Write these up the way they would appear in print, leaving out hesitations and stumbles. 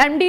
MD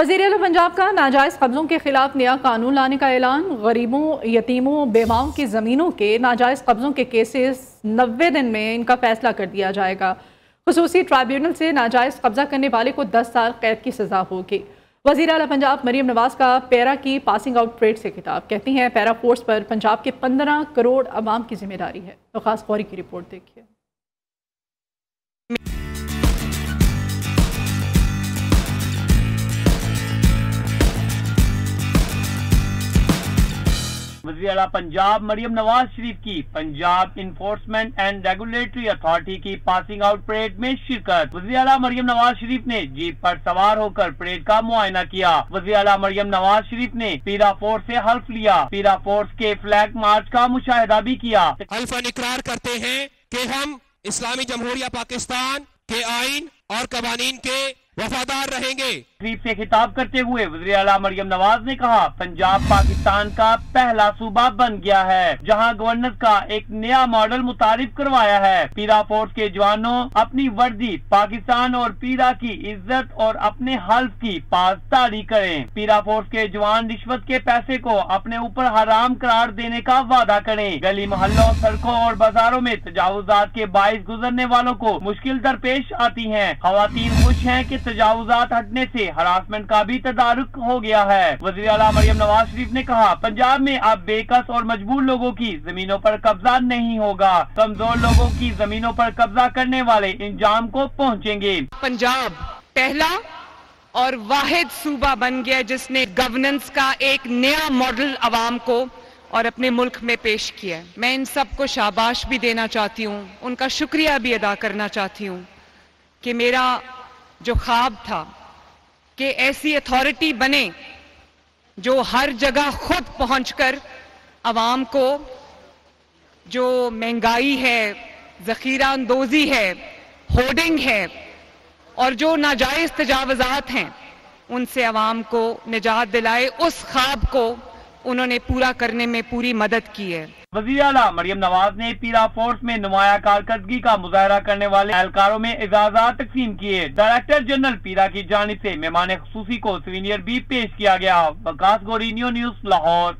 وزیر اعلیٰ پنجاب کا ناجائز قبضوں کے خلاف نیا قانون لانے کا اعلان۔ غریبوں، یتیموں، بیواؤں کی زمینوں کے ناجائز قبضوں کے کیسز 90 دن میں ان کا فیصلہ کر دیا جائے گا۔ خصوصی ٹرائیبیونل سے ناجائز قبضہ کرنے والے کو 10 سال قید کی سزا ہوگی۔ وزیر اعلیٰ پنجاب مریم نواز کا پیرا کی پاسنگ آؤٹ پریڈ سے خطاب۔ کہتی ہیں پیرا فورس پر پنجاب کے 15 کروڑ عوام کی ذمہ داری ہے۔ تو خاص فوری کی رپورٹ دیکھیے۔ وزیر اعلیٰ پنجاب مریم نواز شریف کی Punjab enforcement and regulatory authority کی پاسنگ آؤٹ پریڈ میں شرکت۔ وزیر اعلیٰ مریم نواز شریف نے جیپ پر سوار ہو کر پریڈ کا معائنہ کیا۔ وزیر اعلیٰ مریم نواز شریف نے پیرا فورس سے حلف لیا۔ پیرا فورس کے فلیگ مارچ کا مشاہدہ بھی کیا۔ حلف اقرار کرتے ہیں کہ ہم اسلامی جمہوریہ پاکستان کے آئین اور قوانین کے وفادار رہیں گے۔ تقریب سے خطاب کرتے ہوئے وزیر اعلیٰ مریم نواز نے کہا پنجاب پاکستان کا پہلا صوبہ بن گیا ہے جہاں گورننس کا ایک نیا ماڈل متعارف کروایا ہے۔ پیرا فورس کے جوانوں اپنی وردی پاکستان اور پیرا کی عزت اور اپنے حلف کی پاسداری کریں۔ پیرا فورس کے جوان رشوت کے پیسے کو اپنے اوپر حرام قرار دینے کا وعدہ کریں۔ گلی محلوں، سڑکوں اور بازاروں میں تجاوزات کے باعث گزرنے والوں کو مشکل درپیش آتی ہیں۔ خواتین خوش ہیں کہ تجاوزات ہٹنے سے ہراسمنٹ کا بھی تدارک ہو گیا ہے۔ وزیر اعلیٰ مریم نواز شریف نے کہا پنجاب میں اب بے کس اور مجبور لوگوں کی زمینوں پر قبضہ نہیں ہوگا۔ کمزور لوگوں کی زمینوں پر قبضہ کرنے والے انجام کو پہنچیں گے۔ پنجاب پہلا اور واحد صوبہ بن گیا جس نے گورننس کا ایک نیا ماڈل عوام کو اور اپنے ملک میں پیش کیا۔ میں ان سب کو شاباش بھی دینا چاہتی ہوں، ان کا شکریہ بھی ادا کرنا چاہتی ہوں کہ میرا جو خواب تھا کہ ایسی اتھارٹی بنے جو ہر جگہ خود پہنچ کر عوام کو جو مہنگائی ہے، ذخیرہ اندوزی ہے، ہورڈنگ ہے اور جو ناجائز تجاوزات ہیں ان سے عوام کو نجات دلائے، اس خواب کو انہوں نے پورا کرنے میں پوری مدد کی ہے۔ وزیر اعلیٰ مریم نواز نے پیرا فورس میں نمایاں کارکردگی کا مظاہرہ کرنے والے اہلکاروں میں اعزازات تقسیم کیے۔ ڈائریکٹر جنرل پیرا کی جانب سے مہمان خصوصی کو سوینئر بھی پیش کیا گیا۔ Vikas Gori, news Lahore.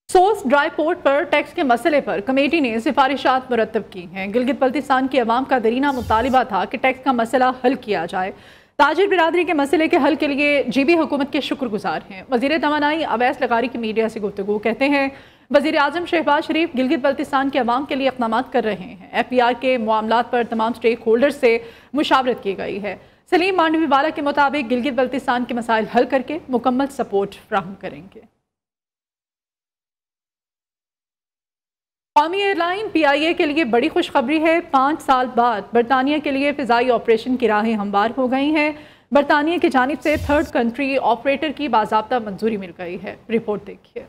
Sost dry port پر ٹیکس کے مسئلے پر کمیٹی نے سفارشات مرتب کی ہیں۔ گلگت بلتستان کی عوام کا دیرینہ مطالبہ تھا کہ ٹیکس کا مسئلہ حل کیا جائے۔ تاجر برادری کے مسئلے کے حل کے لیے جی بی حکومت کے شکر گزار ہیں۔ وزیر توانائی اویس لغاری کی میڈیا سے گفتگو۔ کہتے ہیں وزیر اعظم شہباز شریف گلگت بلتستان کے عوام کے لیے اقدامات کر رہے ہیں۔ ایف بی آر کے معاملات پر تمام سٹیک ہولڈر سے مشاورت کی گئی ہے۔ سلیم مانڈوی والا کے مطابق گلگت بلتستان کے مسائل حل کر کے مکمل سپورٹ فراہم کریں گے۔ قومی ایئر لائن پی آئی اے کے لیے بڑی خوشخبری ہے۔ 5 سال بعد برطانیہ کے لیے فضائی آپریشن کی راہیں ہموار ہو گئی ہیں۔ برطانیہ کی جانب سے 3rd کنٹری آپریٹر کی باضابطہ منظوری مل گئی ہے۔ رپورٹ دیکھیے۔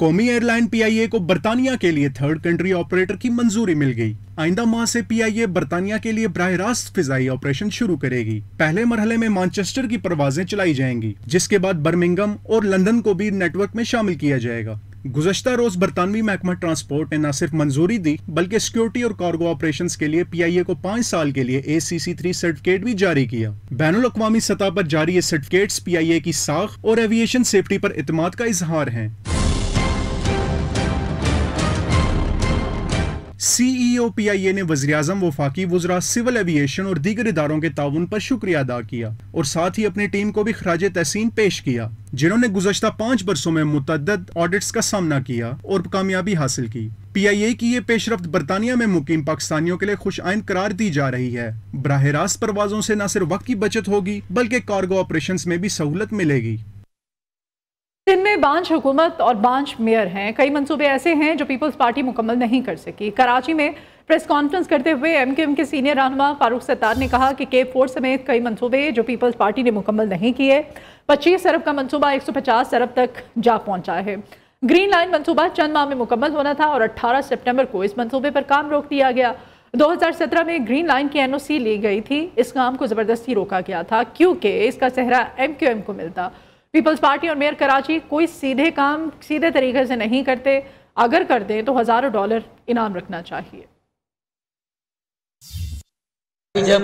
قومی ایئر لائن پی آئی اے کو برطانیہ کے لیے 3rd کنٹری آپریٹر کی منظوری مل گئی۔ آئندہ ماہ سے پی آئی اے برطانیہ کے لیے براہ راست فضائی آپریشن شروع کرے گی۔ پہلے مرحلے میں مانچسٹر کی پروازیں چلائی جائیں گی، جس کے بعد برمنگم اور لندن کو بھی نیٹ ورک میں شامل کیا جائے گا۔ گزشتہ روز برطانوی محکمہ ٹرانسپورٹ نے نہ صرف منظوری دی بلکہ سیکیورٹی اور کارگو آپریشنز کے لیے پی آئی اے کو 5 سال کے لیے ACC3 سرٹیفکیٹ بھی جاری کیا۔ بین الاقوامی سطح پر جاری یہ سرٹیفکیٹس پی آئی اے کی ساخت اور ایویشن سیفٹی پر اعتماد کا اظہار ہیں۔ سی ای او پی آئی اے نے وزیراعظم، وفاقی وزراء، سول ایویشن اور دیگر اداروں کے تعاون پر شکریہ ادا کیا اور ساتھ ہی اپنی ٹیم کو بھی خراج تحسین پیش کیا، جنہوں نے گزشتہ 5 برسوں میں متعدد آڈٹس کا سامنا کیا اور کامیابی حاصل کی۔ پی آئی اے کی یہ پیش رفت برطانیہ میں مقیم پاکستانیوں کے لیے خوش آئند قرار دی جا رہی ہے۔ براہ راست پروازوں سے نہ صرف وقت کی بچت ہوگی بلکہ کارگو آپریشنز میں بھی سہولت ملے گی۔ جن میں بانجھ حکومت اور بانجھ میئر ہیں، کئی منصوبے ایسے ہیں جو پیپلز پارٹی مکمل نہیں کر سکی۔ کراچی میں پریس کانفرنس کرتے ہوئے ایم کیو ایم کے سینئر رہنما فاروق ستار نے کہا کہ کیپ فور سمیت کئی منصوبے جو پیپلز پارٹی نے مکمل نہیں کیے۔ 25 ارب کا منصوبہ 150 ارب تک جا پہنچا ہے۔ گرین لائن منصوبہ چند ماہ میں مکمل ہونا تھا اور 18 سپٹمبر کو اس منصوبے پر کام روک دیا گیا۔ 2017 میں گرین لائن کی NOC لی گئی تھی۔ اس کام کو زبردستی روکا گیا تھا کیونکہ اس کا صحرا ایم کیو ایم کو ملتا۔ پیپلز پارٹی اور میئر کراچی کوئی سیدھے کام سیدھے طریقے سے نہیں کرتے، اگر کر دیں تو $1000 انعام رکھنا چاہیے۔ جب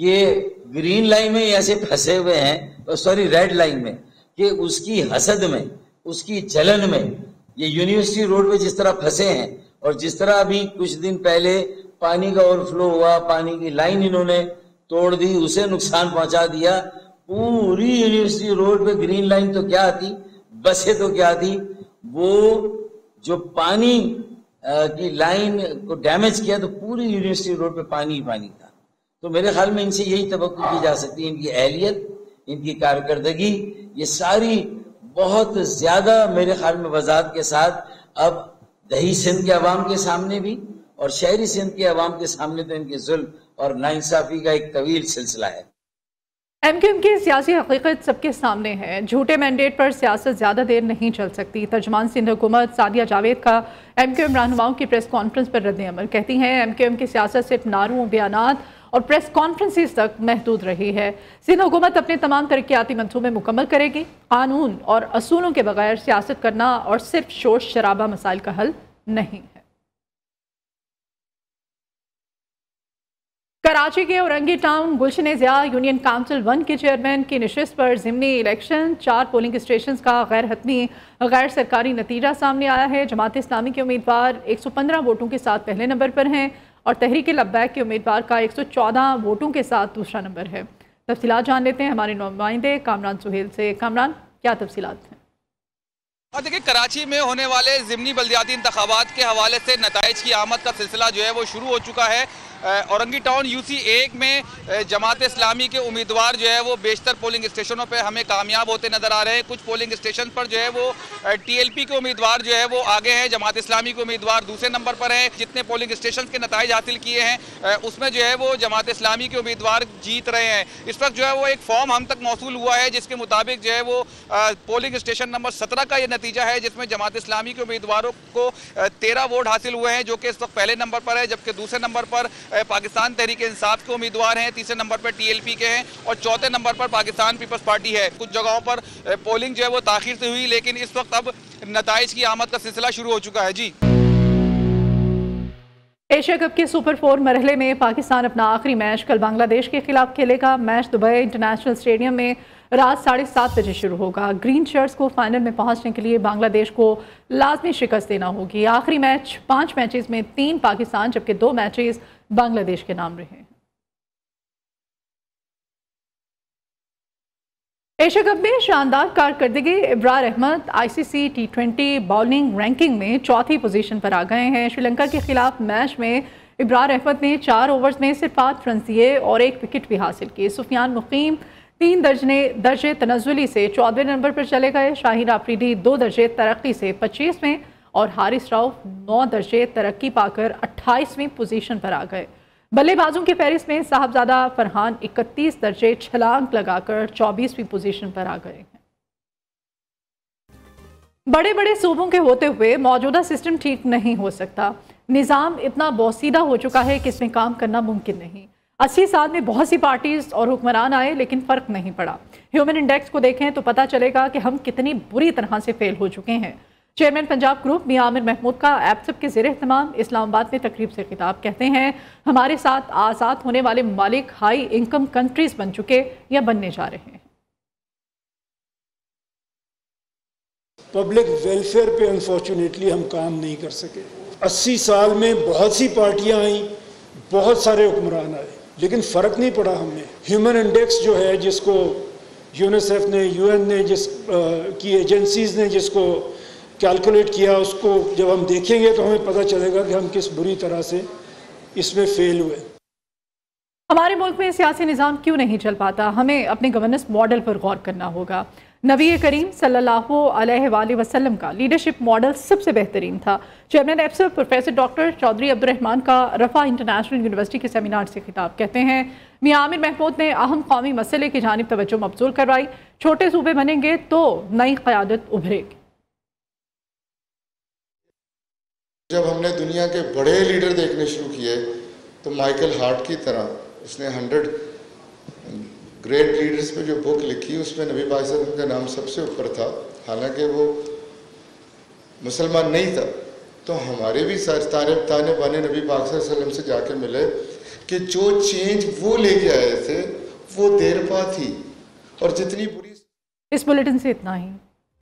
یہ گرین لائن میں ایسے پھنسے ہوئے ہیں، سوری ریڈ لائن میں، کہ اس کی حسد میں، اس کی جلن میں یہ یونیورسٹی روڈ پہ جس طرح پھنسے ہیں، اور جس طرح ابھی کچھ دن پہلے پانی کا اوور فلو ہوا، پانی کی لائن انہوں نے توڑ دی، اسے نقصان پہنچا دیا. پوری یونیورسٹی روڈ پہ گرین لائن تو کیا تھی، بسیں تو کیا تھی، وہ جو پانی کی لائن کو ڈیمیج کیا تو پوری یونیورسٹی روڈ پہ پانی ہی پانی تھا. تو میرے خیال میں ان سے یہی توقع کی جا سکتی ہے، ان کی اہلیت، ان کی کارکردگی، یہ ساری بہت زیادہ میرے خیال میں وضاحت کے ساتھ اب دہی سندھ کے عوام کے سامنے بھی اور شہری سندھ کے عوام کے سامنے تو ان کے ظلم اور ناانصافی کا ایک طویل سلسلہ ہے. ایم کیو ایم کی سیاسی حقیقت سب کے سامنے ہے. جھوٹے مینڈیٹ پر سیاست زیادہ دیر نہیں چل سکتی. ترجمان سندھ حکومت سعدیہ جاوید کا ایم کیو ایم رہنماؤں کی پریس کانفرنس پر رد عمل. کہتی ہیں ایم کیو ایم کی سیاست صرف نعروں، بیانات اور پریس کانفرنسز تک محدود رہی ہے. سندھ حکومت اپنے تمام ترقیاتی منصوبے مکمل کرے گی. قانون اور اصولوں کے بغیر سیاست کرنا اور صرف شور شرابہ مسائل کا حل نہیں ہے. کراچی کے اورنگی ٹاؤن گلشن ضیاء یونین کونسل 1 کے چیئرمین کی نشست پر ضمنی الیکشن 4 پولنگ اسٹیشنز کا غیر حتمی غیر سرکاری نتیجہ سامنے آیا ہے. جماعت اسلامی کے امیدوار 115 ووٹوں کے ساتھ پہلے نمبر پر ہیں اور تحریک لبیک کے امیدوار کا 114 ووٹوں کے ساتھ دوسرا نمبر ہے. تفصیلات جان لیتے ہیں ہمارے نمائندے کامران سہیل سے. کامران، کیا تفصیلات ہیں؟ دیکھیں، کراچی میں ہونے والے ضمنی بلدیاتی انتخابات کے حوالے سے نتائج کی آمد کا سلسلہ جو ہے وہ شروع ہو چکا ہے. اورنگی ٹاؤن UC 1 میں جماعت اسلامی کے امیدوار جو ہے وہ بیشتر پولنگ اسٹیشنوں پہ ہمیں کامیاب ہوتے نظر آ رہے ہیں. کچھ پولنگ اسٹیشن پر جو ہے وہ TLP کے امیدوار جو ہے وہ آگے ہیں، جماعت اسلامی کے امیدوار دوسرے نمبر پر ہیں. جتنے پولنگ اسٹیشن کے نتائج حاصل کیے ہیں اس میں جو ہے وہ جماعت اسلامی کے امیدوار جیت رہے ہیں. اس وقت جو ہے وہ ایک فارم ہم تک موصول ہوا ہے جس کے مطابق جو ہے وہ پولنگ اسٹیشن نمبر 17 کا یہ نتیجہ ہے، جس میں جماعت اسلامی کے امیدواروں کو 13 ووٹ حاصل ہوئے ہیں، جو کہ اس وقت پہلے نمبر پر ہے. جبکہ دوسرے نمبر پر پاکستان تحریک انصاف کے امیدوار ہیں، تیسرے نمبر پر TLP کے ہیں اور چوتھے نمبر پر پاکستان پیپلز پارٹی ہے. کچھ جگہوں پر پولنگ جو ہے وہ تاخیر سے ہوئی، لیکن اس وقت اب نتائج کی آمد کا سلسلہ شروع ہو چکا ہے. جی، ایشیا کپ کے سپر 4 مرحلے میں پاکستان اپنا آخری میچ کل بنگلہ دیش کے خلاف کھیلے گا. میچ دبئی انٹرنیشنل اسٹیڈیم میں رات 7:30 بجے شروع ہوگا. گرین شرٹس کو فائنل میں پہنچنے کے لیے بنگلہ دیش کو لازمی شکست دینا ہوگی. آخری میچ 5 میچز میں 3 پاکستان جبکہ 2 میچز بنگلہ دیش کے نام رہے. ایشیا کپ میں شاندار کارکردگی Abrar Ahmed ICC T20 bowling ranking میں 4تھی پوزیشن پر آ گئے ہیں. شری لنکا کے خلاف میچ میں ابرار احمد نے 4 اوورز میں صرف 8 رنز دیے اور 1 وکٹ بھی حاصل کی. سفیان مقیم 3 درجے تنزلی سے 14ویں نمبر پر چلے گئے. شاہین آفریدی 2 درجے ترقی سے 25ویں اور حارث راؤف 9 درجے ترقی پا کر 28ویں پوزیشن پر آ گئے. بلے بازوں کی فہرست میں صاحبزادہ فرحان 31 درجے چھلانگ لگا کر 24ویں پوزیشن پر آ گئے ہیں. بڑے بڑے صوبوں کے ہوتے ہوئے موجودہ سسٹم ٹھیک نہیں ہو سکتا. نظام اتنا بوسیدہ ہو چکا ہے کہ اس میں کام کرنا ممکن نہیں. 80 سال میں بہت سی پارٹیز اور حکمران آئے لیکن فرق نہیں پڑا. ہیومن انڈیکس کو دیکھیں تو پتہ چلے گا کہ ہم کتنی بری طرح سے فیل ہو چکے ہیں. چیئرمین پنجاب گروپ میاں عامر محمود کا ایپسپ کے زیر اہتمام اسلام آباد میں تقریب سے خطاب. کہتے ہیں ہمارے ساتھ آزاد ہونے والے ممالک ہائی انکم کنٹریز بن چکے یا بننے جا رہے ہیں. پبلک ویلفیئر پہ انفارچونیٹلی ہم کام نہیں کر سکے. 80 سال میں بہت سی پارٹیاں آئیں، بہت سارے حکمران آئے، لیکن فرق نہیں پڑا ہم نے. ہیومن انڈیکس جو ہے جس کو یونیسیف نے، UN نے، جس کی ایجنسیز نے جس کو کیلکولیٹ کیا، اس کو جب ہم دیکھیں گے تو ہمیں پتہ چلے گا کہ ہم کس بری طرح سے اس میں فیل ہوئے. ہمارے ملک میں سیاسی نظام کیوں نہیں چل پاتا؟ ہمیں اپنے گورننس ماڈل پر غور کرنا ہوگا. نبی کریم صلی اللہ علیہ وآلہ وسلم کا لیڈرشپ ماڈل سب سے بہترین تھا. چیئرمین ایپسپ پروفیسر ڈاکٹر چودھری عبدالرحمان کا رفح انٹرنیشنل یونیورسٹی کے سیمینار سے خطاب. کہتے ہیں میاں عامر محمود نے اہم قومی مسئلے کی جانب توجہ مبذول کروائی. چھوٹے صوبے بنیں گے تو نئی قیادت ابھرے گی. جب ہم نے دنیا کے بڑے لیڈر دیکھنے شروع کیے تو مائیکل ہارٹ کی طرح اس نے 100 گریٹ لیڈرز پہ جو بک لکھی اس میں نبی پاک صلی اللہ علیہ وسلم کا نام سب سے اوپر تھا، حالانکہ وہ مسلمان نہیں تھا. تو ہمارے بھی تانے بانے نبی پاک صلی اللہ علیہ وسلم سے جا کے ملے کہ جو چینج وہ لے کے آئے تھے وہ دیر پا تھی اور جتنی بری. اس بلیٹن سے اتنا ہی.